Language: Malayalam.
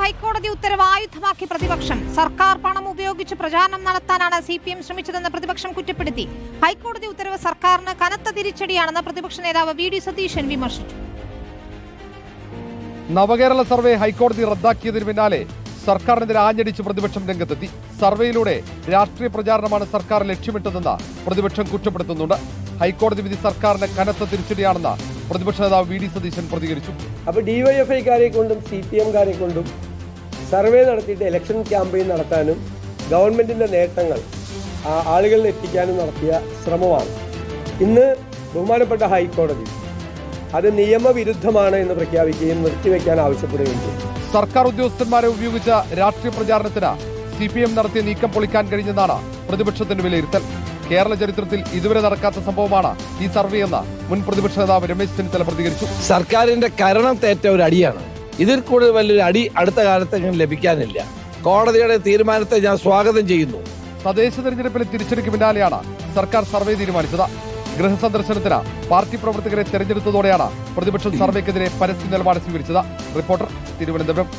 ഹൈക്കോടതി ഉത്തരവ് ആയുധമാക്കി പ്രതിപക്ഷം. സർക്കാർ പണം ഉപയോഗിച്ച് പ്രചാരണം നടത്താനാണ് CPM ശ്രമിച്ചതെന്ന് പ്രതിപക്ഷം കുറ്റപ്പെടുത്തി. ഹൈക്കോടതി ഉത്തരവ് സർക്കാരിന് കനത്ത തിരിച്ചടിയാണെന്ന് പ്രതിപക്ഷ നേതാവ് VD സതീശൻ വിമർശിച്ചു. നവകേരള സർവേ ഹൈക്കോടതി റദ്ദാക്കിയതിന് പിന്നാലെ സർക്കാരിനെതിരെ ആഞ്ഞടിച്ച് പ്രതിപക്ഷം രംഗത്തെത്തി. സർവേയിലൂടെ രാഷ്ട്രീയ പ്രചാരണമാണ് സർക്കാർ ലക്ഷ്യമിട്ടതെന്ന് പ്രതിപക്ഷം കുറ്റപ്പെടുത്തുന്നുണ്ട്. ഹൈക്കോടതി വിധി സർക്കാരിന് കനത്ത തിരിച്ചടിയാണെന്ന് പ്രതിപക്ഷ നേതാവ് VD സതീശൻ പ്രതികരിച്ചു. അപ്പോൾ DYFIക്കാരെ കൊണ്ടും CPMകാരെ കൊണ്ടും സർവേ നടത്തിയിട്ട് ഇലക്ഷൻ ക്യാമ്പയിൻ നടത്താനും ഗവൺമെന്റിന്റെ നേട്ടങ്ങൾ ആളുകളിൽ എത്തിക്കാനും നടത്തിയ ശ്രമമാണ്. ഇന്ന് ബഹുമാനപ്പെട്ട ഹൈക്കോടതി അത് നിയമവിരുദ്ധമാണ് എന്ന് പ്രഖ്യാപിക്കുകയും നിർത്തിവെക്കാൻ ആവശ്യപ്പെടുകയും ചെയ്തു. സർക്കാർ ഉദ്യോഗസ്ഥന്മാരെ ഉപയോഗിച്ച രാഷ്ട്രീയ പ്രചാരണത്തിന് CPM നടത്തിയ നീക്കം പൊളിക്കാൻ കഴിഞ്ഞെന്നാണ് പ്രതിപക്ഷത്തിന്റെ വിലയിരുത്തൽ. കേരള ചരിത്രത്തിൽ ഇതുവരെ നടക്കാത്ത സംഭവമാണ് ഈ സർവേ എന്ന് മുൻ പ്രതിപക്ഷ നേതാവ് രമേശ് ചെന്നിത്തല പ്രതികരിച്ചു. സർക്കാരിന്റെ കരണം തേറ്റ ഒരു അടിയാണ്. ഇതിൽ കൂടുതൽ വലിയൊരു അടി അടുത്ത കാലത്ത് ലഭിക്കാനില്ല. കോടതിയുടെ തീരുമാനത്തെ ഞാൻ സ്വാഗതം ചെയ്യുന്നു. തദ്ദേശ തെരഞ്ഞെടുപ്പിലെ തിരിച്ചടിക്ക് പിന്നാലെയാണ് സർക്കാർ സർവേ തീരുമാനിച്ചത്. ഗൃഹസന്ദർശനത്തിന് പാർട്ടി പ്രവർത്തകരെ തെരഞ്ഞെടുത്തതോടെയാണ് പ്രതിപക്ഷം സർവേക്കെതിരെ പരസ്യ നിലപാട് സ്വീകരിച്ചത്. റിപ്പോർട്ടർ, തിരുവനന്തപുരം.